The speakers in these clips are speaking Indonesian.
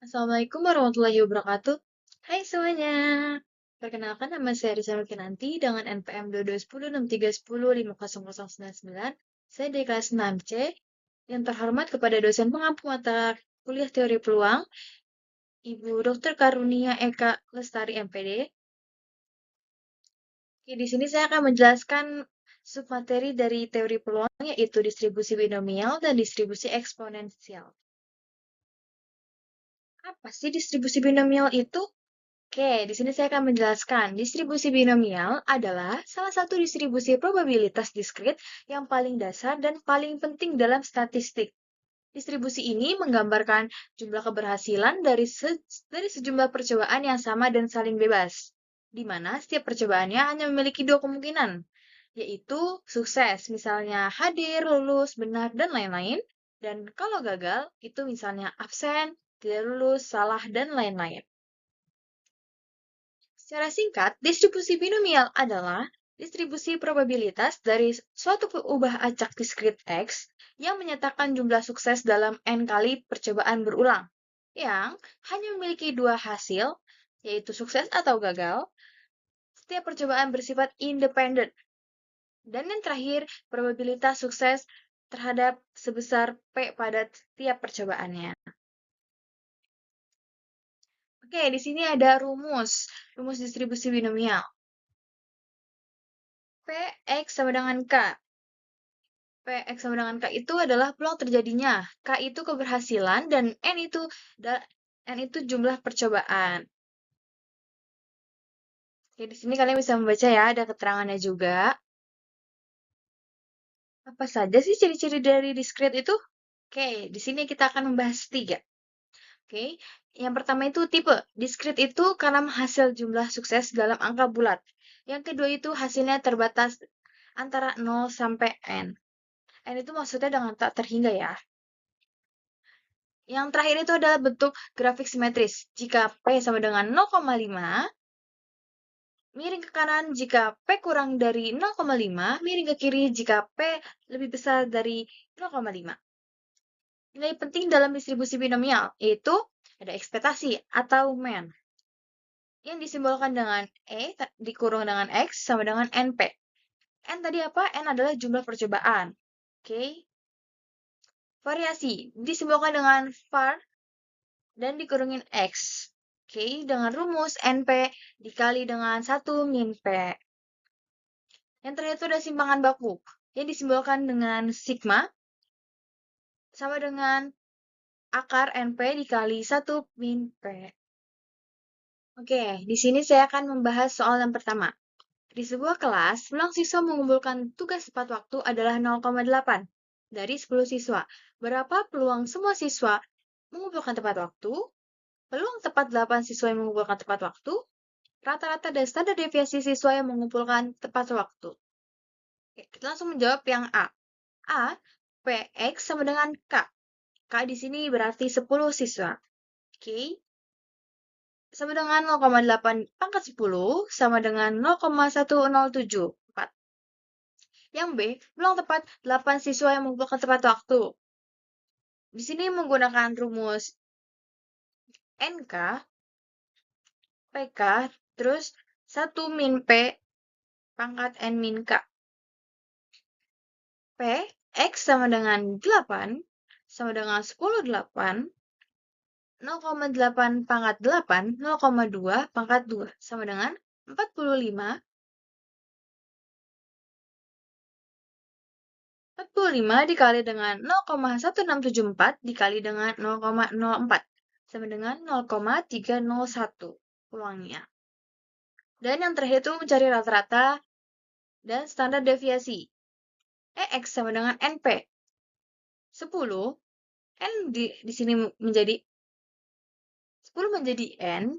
Assalamualaikum warahmatullahi wabarakatuh. Hai semuanya. Perkenalkan nama saya Rizal Kinanti dengan NPM 221063105099. Saya dari kelas 6C. Yang terhormat kepada dosen pengampu mata kuliah teori peluang, Ibu Dr. Karunia Eka Lestari MPD. Oke, di sini saya akan menjelaskan submateri dari teori peluang, yaitu distribusi binomial dan distribusi eksponensial. Apa sih distribusi binomial itu? Oke, di sini saya akan menjelaskan. Distribusi binomial adalah salah satu distribusi probabilitas diskrit yang paling dasar dan paling penting dalam statistik. Distribusi ini menggambarkan jumlah keberhasilan dari sejumlah percobaan yang sama dan saling bebas, di mana setiap percobaannya hanya memiliki dua kemungkinan, yaitu sukses, misalnya hadir, lulus, benar, dan lain-lain, dan kalau gagal, itu misalnya absen, tidak lulus, salah, dan lain-lain. Secara singkat, distribusi binomial adalah distribusi probabilitas dari suatu ubah acak diskrit X yang menyatakan jumlah sukses dalam N kali percobaan berulang, yang hanya memiliki dua hasil, yaitu sukses atau gagal. Setiap percobaan bersifat independen. Dan yang terakhir, probabilitas sukses terhadap sebesar P pada setiap percobaannya. Oke, di sini ada rumus distribusi binomial. Px sama dengan K. Px sama dengan K itu adalah peluang terjadinya. K itu keberhasilan dan N itu jumlah percobaan. Oke, di sini kalian bisa membaca ya, ada keterangannya juga. Apa saja sih ciri-ciri dari diskrit itu? Oke, di sini kita akan membahas tiga. Oke, yang pertama itu tipe. Diskrit itu karena hasil jumlah sukses dalam angka bulat. Yang kedua itu hasilnya terbatas antara 0 sampai N. N itu maksudnya dengan tak terhingga ya. Yang terakhir itu adalah bentuk grafik simetris. Jika P sama dengan 0,5, miring ke kanan jika P kurang dari 0,5, miring ke kiri jika P lebih besar dari 0,5. Nilai penting dalam distribusi binomial yaitu ada ekspektasi atau mean yang disimbolkan dengan E dikurung dengan X sama dengan NP. N tadi apa? N adalah jumlah percobaan. Oke. Variasi disimbolkan dengan var dan dikurungin X. Oke, dengan rumus NP dikali dengan 1 min P. Yang terakhir itu ada simpangan baku, yang disimbolkan dengan sigma, sama dengan akar NP dikali 1 min P. Oke, di sini saya akan membahas soal yang pertama. Di sebuah kelas, peluang siswa mengumpulkan tugas tepat waktu adalah 0,8 dari 10 siswa. Berapa peluang semua siswa mengumpulkan tepat waktu? Peluang tepat 8 siswa yang mengumpulkan tepat waktu? Rata-rata dan standar deviasi siswa yang mengumpulkan tepat waktu. Oke, kita langsung menjawab yang A. A, Px sama dengan K. K di sini berarti 10 siswa. Oke. Sama dengan 0,8 pangkat 10 sama dengan 0,1074. Yang B, peluang tepat 8 siswa yang mengumpulkan tepat waktu. Di sini menggunakan rumus NK, PK, terus 1 min P pangkat N min K. P, X sama dengan 8, sama dengan 10, 8, 0,8 pangkat 8, 0,2 pangkat 2, sama dengan 45. 45 dikali dengan 0,1674 dikali dengan 0,04, sama dengan 0,301 peluangnya. Dan yang terakhir itu mencari rata-rata dan standar deviasi. EX sama dengan NP. 10, N di sini menjadi 10 menjadi N,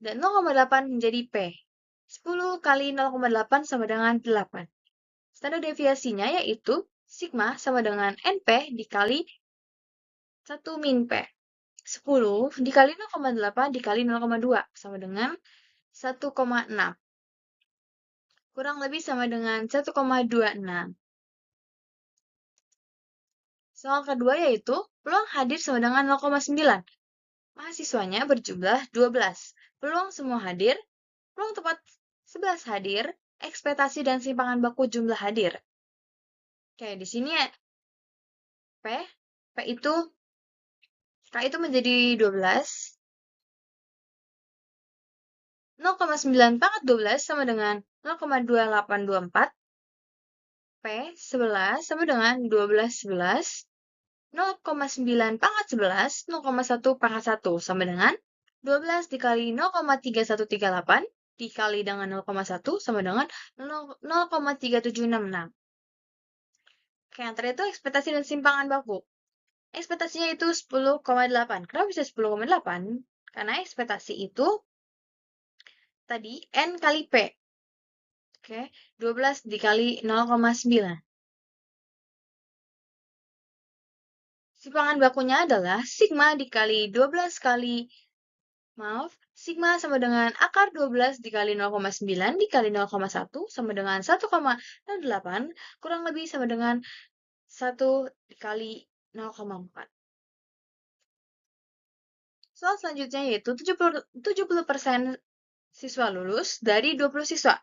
dan 0,8 menjadi P. 10 kali 0,8 sama dengan 8. Standar deviasinya yaitu sigma sama dengan NP dikali 1 min P. 10 dikali 0,8 dikali 0,2 sama dengan 1,6. Kurang lebih sama dengan 1,26. Soal kedua yaitu peluang hadir sama dengan 0,9. Mahasiswanya berjumlah 12. Peluang semua hadir, peluang tepat 11 hadir, ekspektasi dan simpangan baku jumlah hadir. Oke, di sini ya, P itu K itu menjadi 12. 0,9 pangkat 12 sama dengan 0,2824. P 11 sama dengan 12 11. 0,9 pangkat 11, 0,1 pangkat 1 sama dengan 12 dikali 0,3138 dikali dengan 0,1 sama dengan 0,3766. Oke, yang terakhir itu ekspektasi dan simpangan baku. Ekspektasinya itu 10,8. Kenapa bisa 10,8? Karena ekspektasi itu tadi N kali P. Oke, 12 dikali 0,9. Simpangan bakunya adalah sigma dikali 12 kali, sigma sama dengan akar 12 dikali 0,9 dikali 0,1 sama dengan 1,08 kurang lebih sama dengan 1 dikali 0,4. Soal selanjutnya yaitu 70% siswa lulus dari 20 siswa.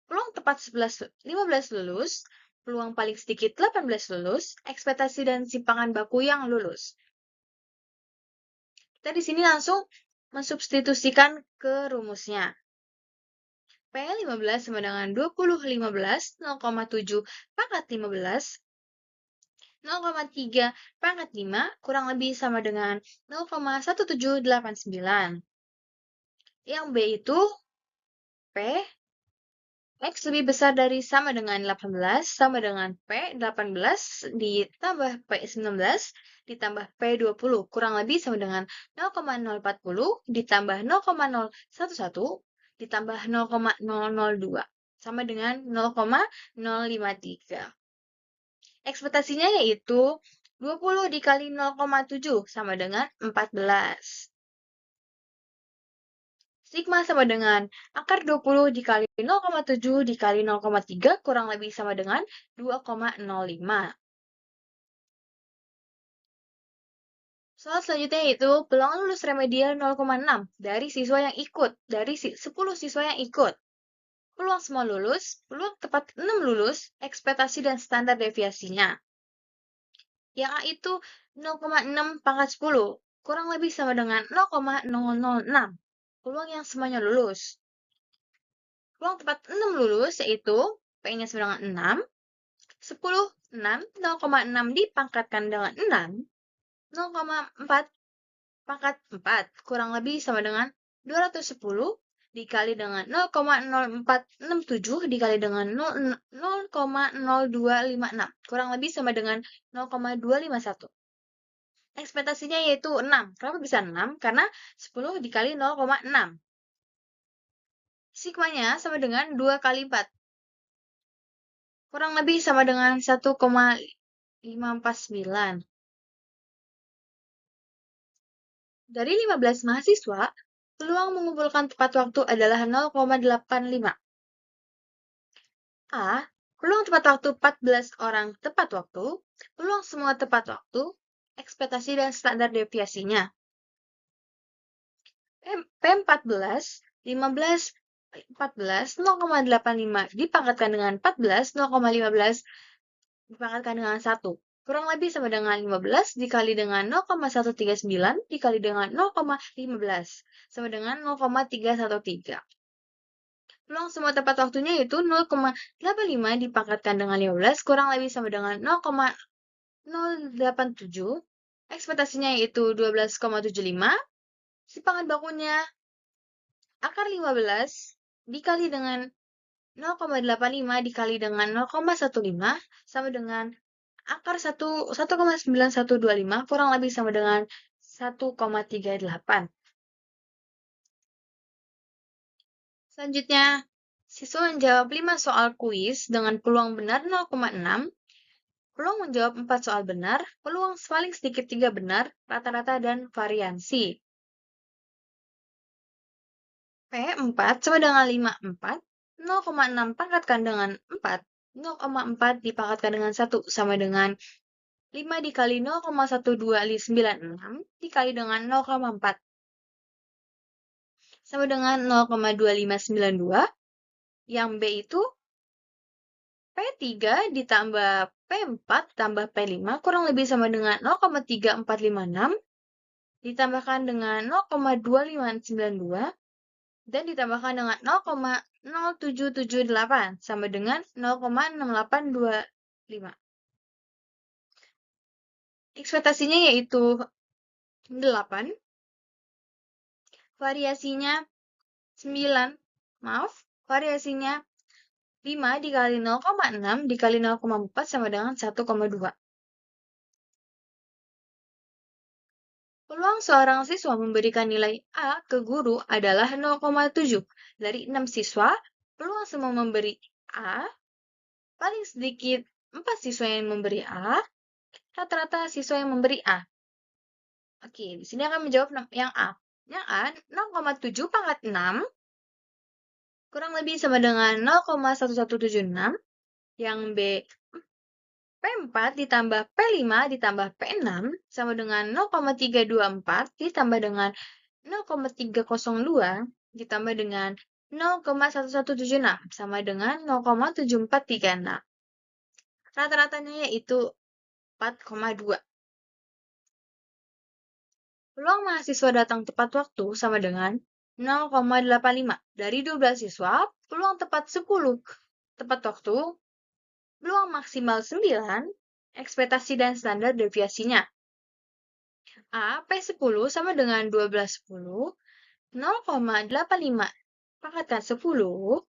Peluang tepat 15 lulus, peluang paling sedikit 18 lulus, ekspektasi dan simpangan baku yang lulus. Kita di sini langsung mensubstitusikan ke rumusnya. P15 sama dengan 20 15, 0,7 pangkat 15, 0,3 pangkat 5 kurang lebih sama dengan 0,1789. Yang B itu P X lebih besar dari sama dengan 18 sama dengan P18 ditambah P19 ditambah P20 kurang lebih sama dengan 0,040 ditambah 0,011 ditambah 0,002 sama dengan 0,053. Ekspektasinya yaitu 20 dikali 0,7 sama dengan 14. Sigma sama dengan akar 20 dikali 0,7 dikali 0,3 kurang lebih sama dengan 2,05. Soal selanjutnya yaitu peluang lulus remedial 0,6 dari siswa yang ikut, dari 10 siswa yang ikut. Peluang semua lulus, peluang tepat 6 lulus, ekspektasi dan standar deviasinya. Yang A itu 0,6 pangkat 10, kurang lebih sama dengan 0,006. Peluang yang semuanya lulus. Peluang tepat 6 lulus yaitu P-nya sama dengan 6, 10, 6, 0,6 dipangkatkan dengan 6, 0,4 pangkat 4, kurang lebih sama dengan 210 dikali dengan 0,0467 dikali dengan 0,0256, kurang lebih sama dengan 0,251. Ekspektasinya yaitu 6. Kenapa bisa 6? Karena 10 dikali 0,6. Sigmanya sama dengan 2 kali 4. Kurang lebih sama dengan 1,549. Dari 15 mahasiswa, peluang mengumpulkan tepat waktu adalah 0,85. A. Peluang tepat waktu 14 orang tepat waktu, peluang semua tepat waktu, ekspektasi dan standar deviasinya. P14, 15, 14, 0,85 dipangkatkan dengan 14, 0,15 dipangkatkan dengan 1. Kurang lebih sama dengan 15 dikali dengan 0,139 dikali dengan 0,15 sama dengan 0,313. Peluang semua tepat waktunya yaitu 0,85 dipangkatkan dengan 15 kurang lebih sama dengan 0,087. Ekspektasinya yaitu 12,75. Simpangan bakunya akar 15 dikali dengan 0,85 dikali dengan 0,15 sama dengan akar 1,9125 kurang lebih sama dengan 1,38. Selanjutnya, siswa menjawab 5 soal kuis dengan peluang benar 0,6, peluang menjawab 4 soal benar, peluang paling sedikit 3 benar, rata-rata dan variansi. P4 sama dengan 54, 0,6 pangkatkan dengan 4, 0,4 dipangkatkan dengan 1 sama dengan 5 dikali 0,1296 dikali dengan 0,4 sama dengan 0,2592. Yang B itu P3 ditambah P4 tambah P5 kurang lebih sama dengan 0,3456 ditambahkan dengan 0,2592 dan ditambahkan dengan 0,0778 sama dengan 0,6825. Ekspektasinya yaitu 8, variasinya 9, variasinya 5 dikali 0,6 dikali 0,4 sama dengan 1,2. Peluang seorang siswa memberikan nilai A ke guru adalah 0,7. Dari 6 siswa, peluang semua memberi A, paling sedikit 4 siswa yang memberi A, rata-rata siswa yang memberi A. Oke, di sini akan menjawab yang A. Yang A, 0,7 pangkat 6, kurang lebih sama dengan 0,1176. Yang B, P4 ditambah P5 ditambah P6 sama dengan 0,324 ditambah dengan 0,302 ditambah dengan 0,1176 sama dengan 0,7436. Rata-ratanya yaitu 4,2. Peluang mahasiswa datang tepat waktu sama dengan 0,85. Dari 12 siswa, peluang tepat 10 tepat waktu, peluang maksimal 9, ekspektasi dan standar deviasinya. A, P10 sama dengan 12/10, 0,85 pangkatkan 10,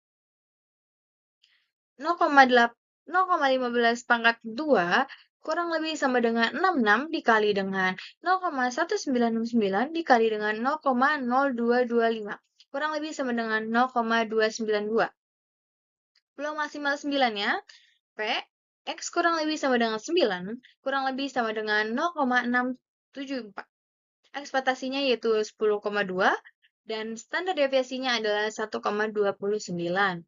0,15 pangkat 2, kurang lebih sama dengan 66 dikali dengan 0,1969 dikali dengan 0,0225. Kurang lebih sama dengan 0,292. Peluang maksimal 9-nya, P, X kurang lebih sama dengan 9, kurang lebih sama dengan 0,674. Ekspektasinya yaitu 10,2 dan standar deviasinya adalah 1,29.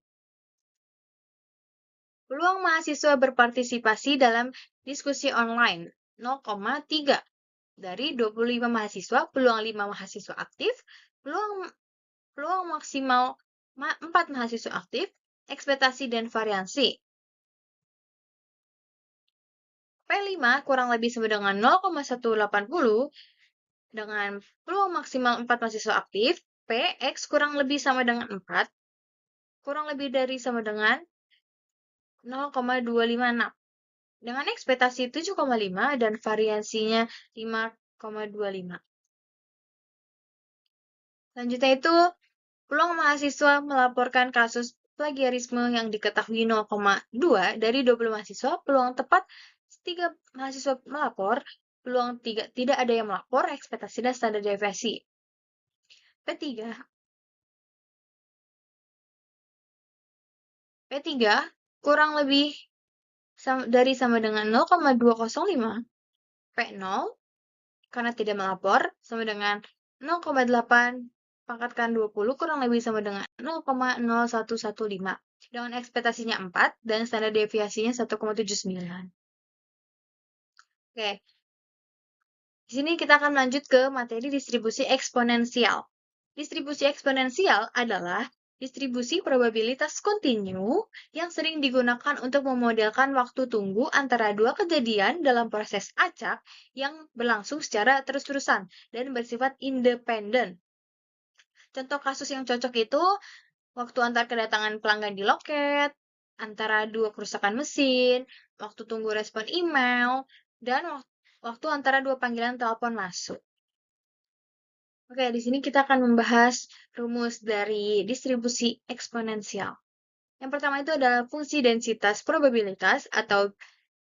Peluang mahasiswa berpartisipasi dalam diskusi online 0,3. Dari 25 mahasiswa, peluang 5 mahasiswa aktif, peluang maksimal 4 mahasiswa aktif, ekspektasi dan variansi. P5 kurang lebih sama dengan 0,180 dengan peluang maksimal 4 mahasiswa aktif, PX kurang lebih sama dengan 4, kurang lebih dari sama dengan 0,256. Dengan ekspektasi 7,5 dan variansinya 5,25. Selanjutnya itu, peluang mahasiswa melaporkan kasus plagiarisme yang diketahui 0,2 dari 20 mahasiswa, peluang tepat 3 mahasiswa melapor, peluang tidak ada yang melapor, ekspektasi dan standar deviasi. P3 kurang lebih dari sama dengan 0,205, P0 karena tidak melapor sama dengan 0,8 pangkatkan 20 kurang lebih sama dengan 0,0115 dengan ekspektasinya 4 dan standar deviasinya 1,79. Oke. Di sini kita akan lanjut ke materi distribusi eksponensial. Distribusi eksponensial adalah distribusi probabilitas kontinu yang sering digunakan untuk memodelkan waktu tunggu antara dua kejadian dalam proses acak yang berlangsung secara terus-terusan dan bersifat independen. Contoh kasus yang cocok itu waktu antar kedatangan pelanggan di loket, antara dua kerusakan mesin, waktu tunggu respon email, dan waktu antara dua panggilan telepon masuk. Oke, di sini kita akan membahas rumus dari distribusi eksponensial. Yang pertama itu adalah fungsi densitas probabilitas atau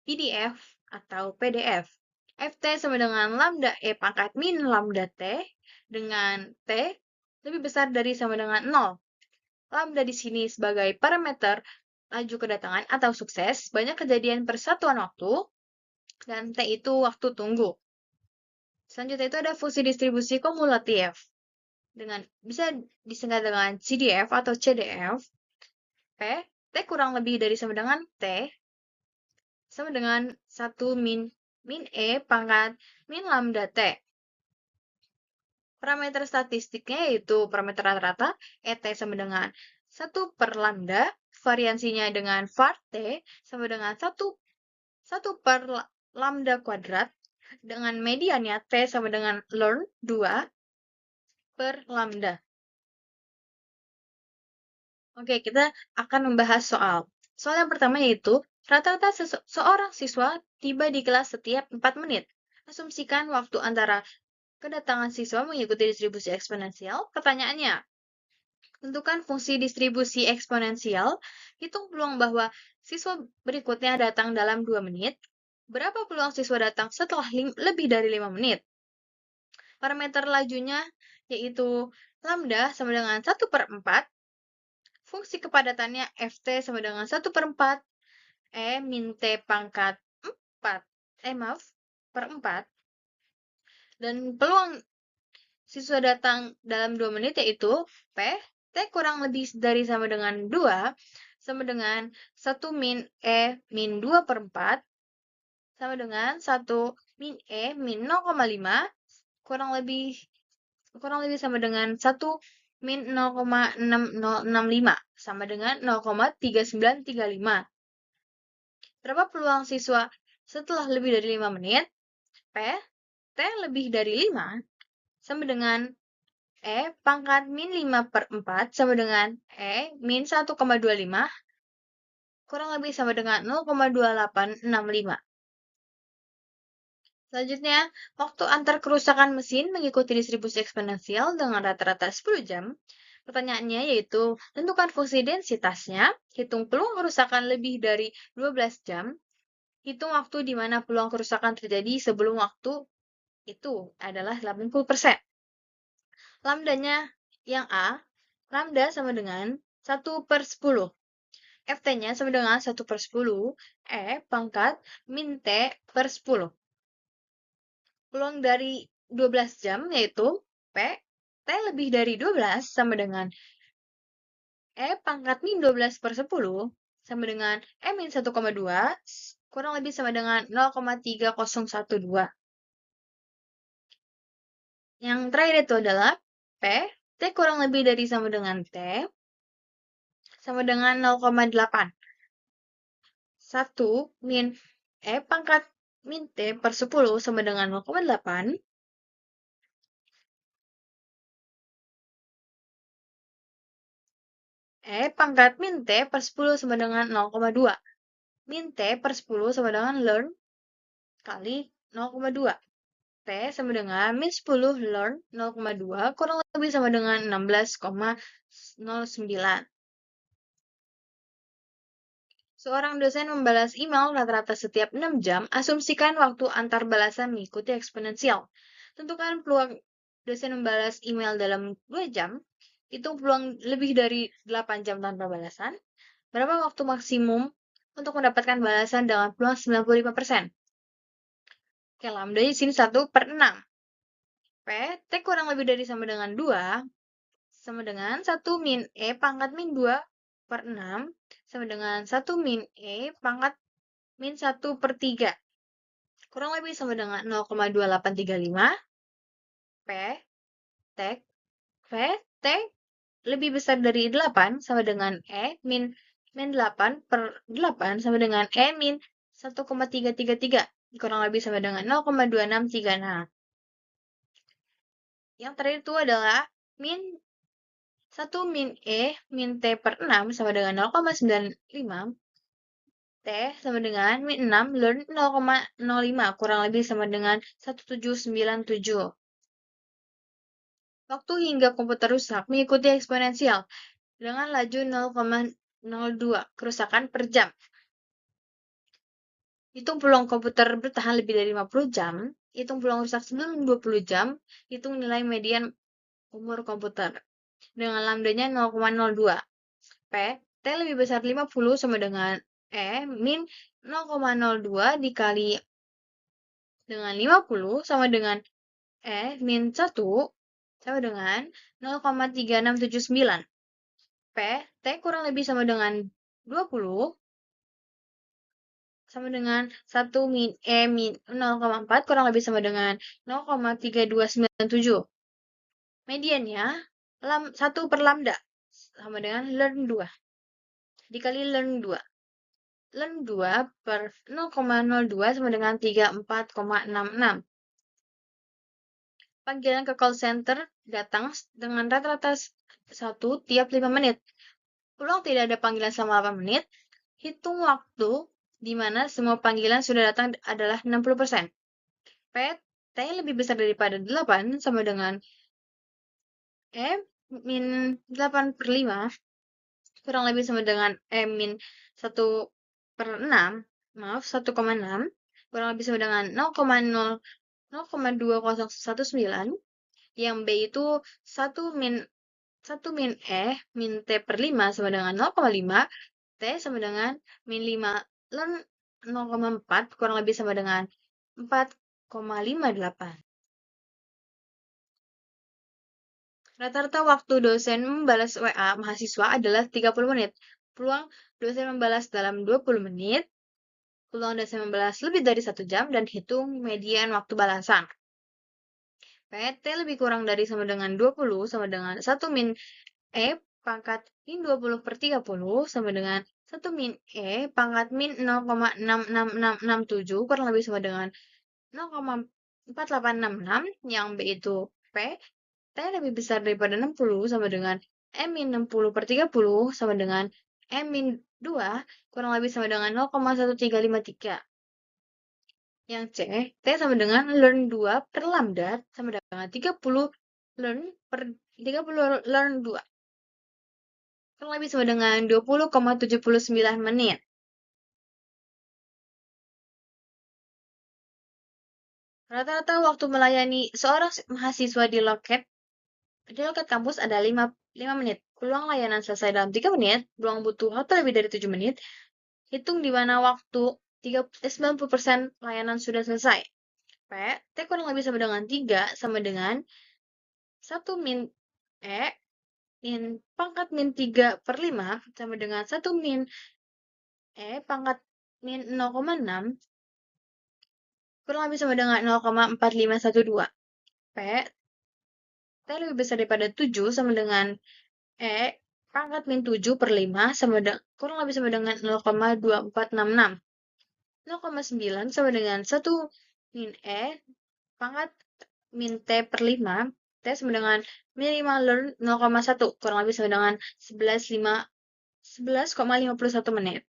PDF atau PDF. Ft sama dengan lambda E pangkat min lambda T dengan T lebih besar dari sama dengan 0. Lambda di sini sebagai parameter laju kedatangan atau sukses, banyak kejadian persatuan waktu, dan T itu waktu tunggu. Selanjutnya itu ada fungsi distribusi kumulatif. Bisa disingkat dengan CDF atau CDF. P, T kurang lebih dari sama dengan T, sama dengan 1 min min E pangkat min lambda T. Parameter statistiknya yaitu parameter rata-rata, ET sama dengan 1 per lambda, variansinya dengan var T sama dengan 1 per lambda kuadrat, dengan mediannya T sama dengan ln 2 per lambda. Oke, kita akan membahas soal. Soal yang pertama yaitu, rata-rata seorang siswa tiba di kelas setiap 4 menit. Asumsikan waktu antara kedatangan siswa mengikuti distribusi eksponensial. Pertanyaannya, tentukan fungsi distribusi eksponensial. Hitung peluang bahwa siswa berikutnya datang dalam 2 menit. Berapa peluang siswa datang setelah lebih dari 5 menit? Parameter lajunya yaitu lambda sama dengan 1 per 4. Fungsi kepadatannya Ft sama dengan 1 per 4. E min T pangkat 4. Per 4. Dan peluang siswa datang dalam 2 menit yaitu P, T kurang lebih dari sama dengan 2, sama dengan 1 min E min 2 per 4, sama dengan 1 min E min 0,5, kurang lebih sama dengan 1 min 0,6065, sama dengan 0,3935. Berapa peluang siswa setelah lebih dari 5 menit? P, T lebih dari 5, sama dengan E pangkat min 5 per 4 sama dengan E min 1,25, kurang lebih sama dengan 0,2865. Selanjutnya, waktu antar kerusakan mesin mengikuti distribusi eksponensial dengan rata-rata 10 jam. Pertanyaannya yaitu, tentukan fungsi densitasnya, hitung peluang kerusakan lebih dari 12 jam, hitung waktu di mana peluang kerusakan terjadi sebelum waktu itu adalah 80%. Lambdanya yang A, lambda sama dengan 1 per 10. Ft-nya sama dengan 1 per 10, E pangkat min T per 10. Peluang dari 12 jam yaitu P, T lebih dari 12 sama dengan E pangkat min 12 per 10 sama dengan E min 1,2 kurang lebih sama dengan 0,3012. Yang terakhir itu adalah P, T kurang lebih dari sama dengan T sama dengan 0,8. 1 min E pangkat min T per 10 sama dengan 0,8. E pangkat min T per 10 sama dengan 0,2. Min T per 10 sama dengan ln kali 0,2. T sama dengan min 10 ln 0,2 kurang lebih sama dengan 16,09. Seorang dosen membalas email rata-rata setiap 6 jam, asumsikan waktu antar balasan mengikuti eksponensial. Tentukan peluang dosen membalas email dalam 2 jam, hitung peluang lebih dari 8 jam tanpa balasan. Berapa waktu maksimum untuk mendapatkan balasan dengan peluang 95%? Oke, lambda di sini 1 per 6. P, T kurang lebih dari sama dengan 2, sama dengan 1 min E pangkat min 2 per 6, sama dengan 1 min E pangkat min 1 per 3. Kurang lebih sama dengan 0,2835. P, T, P, T lebih besar dari 8 sama dengan E min 8 per 8 sama dengan E min 1,333. Kurang lebih sama dengan 0,2636. Yang terakhir itu adalah min 1 min E min T per 6 sama dengan 0,95. T sama dengan min 6 ln 0,05 kurang lebih sama dengan 1797. Waktu hingga komputer rusak mengikuti eksponensial dengan laju 0,02 kerusakan per jam. Hitung peluang komputer bertahan lebih dari 50 jam, hitung peluang rusak sebelum 20 jam, hitung nilai median umur komputer. Dengan lambdanya 0,02. P, T lebih besar 50 sama dengan E min 0,02 dikali dengan 50 sama dengan E min 1 sama dengan 0,3679. P, T kurang lebih sama dengan 20 sama dengan 1 min E min 0,4 kurang lebih sama dengan 0,3297. Mediannya 1 per lambda sama dengan ln 2 dikali ln 2. Ln 2 per 0,02 sama dengan 34,66. Panggilan ke call center datang dengan rata-rata 1 tiap 5 menit. Peluang tidak ada panggilan selama 8 menit. Hitung waktu di mana semua panggilan sudah datang adalah 60%. P, T lebih besar daripada 8 sama dengan E min 8 per 5 kurang lebih sama dengan E min 1 per 6, maaf 1,6 kurang lebih sama dengan 0,2019, yang B itu 1 min E min T per 5 sama dengan 0,5, T sama dengan min 5 ln 0,4 kurang lebih sama dengan 4,58. Rata-rata waktu dosen membalas WA mahasiswa adalah 30 menit. Peluang dosen membalas dalam 20 menit. Peluang dosen membalas lebih dari 1 jam dan hitung median waktu balasan. PT lebih kurang dari sama dengan 20 sama dengan 1 min E pangkat min 20 per 30 sama dengan 1 min E pangkat min 0,66667 kurang lebih sama dengan 0,4866, yang B itu P. T lebih besar daripada 60 sama dengan M min 60 per 30 sama dengan M min 2 kurang lebih sama dengan 0,1353. Yang C, T sama dengan ln 2 per lambda sama dengan 30 ln per 30 ln 2. Kurang lebih sama dengan 20,79 menit. Rata-rata waktu melayani seorang mahasiswa di loket kampus ada 5 menit. Peluang layanan selesai dalam 3 menit. Peluang butuh waktu lebih dari 7 menit. Hitung di mana waktu 90% layanan sudah selesai. P, T kurang lebih sama dengan 3 sama dengan 1 min E min pangkat min 3 per 5 sama dengan 1 min E pangkat min 0,6 kurang lebih sama dengan 0,4512. P, T lebih besar daripada 7 sama dengan E pangkat min 7 per 5 sama kurang lebih sama dengan 0,2466. 0,9 sama dengan 1 min E pangkat min T per 5. T sama dengan min 5 ln 0,1 kurang lebih sama dengan 11,51 menit.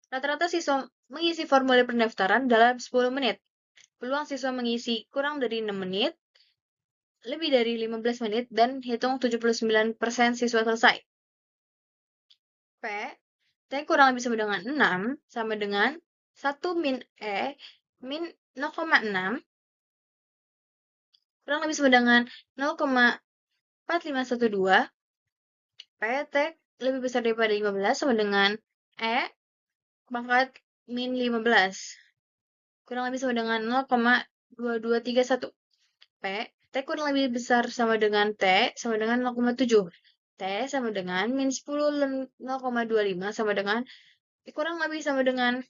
Rata-rata siswa mengisi formulir pendaftaran dalam 10 menit. Peluang siswa mengisi kurang dari 6 menit, lebih dari 15 menit, dan hitung 79% siswa selesai. P, T kurang lebih sama dengan 6 sama dengan 1 min E min 0,6 kurang lebih sama dengan 0,4512. P, T lebih besar daripada 15 sama dengan E pangkat min 15 kurang lebih sama dengan 0,2231. P, T kurang lebih besar sama dengan T sama dengan 0,7. T sama dengan min 10 ln 0,25 sama dengan kurang lebih sama dengan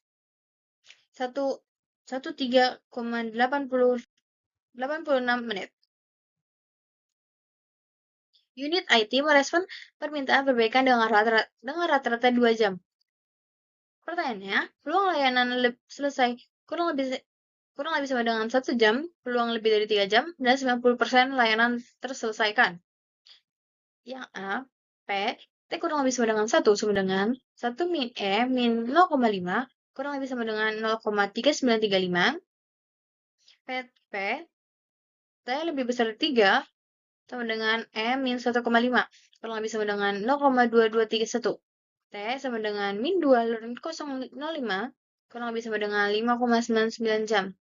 13,86 menit. Unit IT merespon permintaan perbaikan dengan rata-rata 2 jam. Pertanyaannya, peluang layanan selesai kurang lebih sama dengan 1 jam, peluang lebih dari 3 jam, dan 90% layanan terselesaikan. Yang A, P, T kurang lebih sama dengan 1 sama dengan 1 min E min 0,5 kurang lebih sama dengan 0,3935. P, T lebih besar dari 3 sama dengan E min 1,5 kurang lebih sama dengan 0,2231. T sama dengan min 2 ln 0,05 kurang lebih sama dengan 5,99 jam.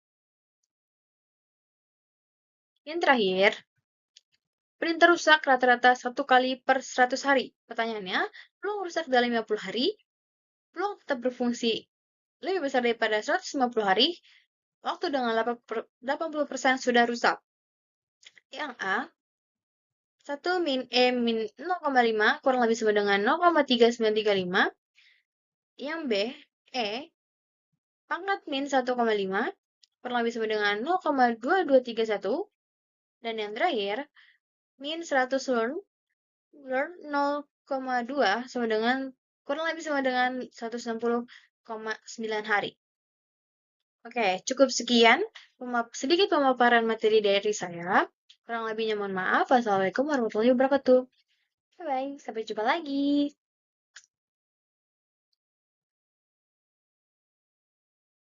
Yang terakhir, printer rusak rata-rata 1 kali per 100 hari. Pertanyaannya, peluang rusak dalam 50 hari, peluang tetap berfungsi lebih besar daripada 150 hari, waktu dengan 80% sudah rusak. Yang A, 1 min E min 0,5 kurang lebih sama dengan 0,3935. Yang B, E pangkat min 1,5 kurang lebih sama dengan 0,2231. Dan yang terakhir, min 100 learn 0,2 sama dengan kurang lebih sama dengan 160,9 hari. Oke, cukup sekian sedikit pemaparan materi dari saya. Kurang lebihnya mohon maaf. Wassalamualaikum warahmatullahi wabarakatuh. Bye-bye, sampai jumpa lagi.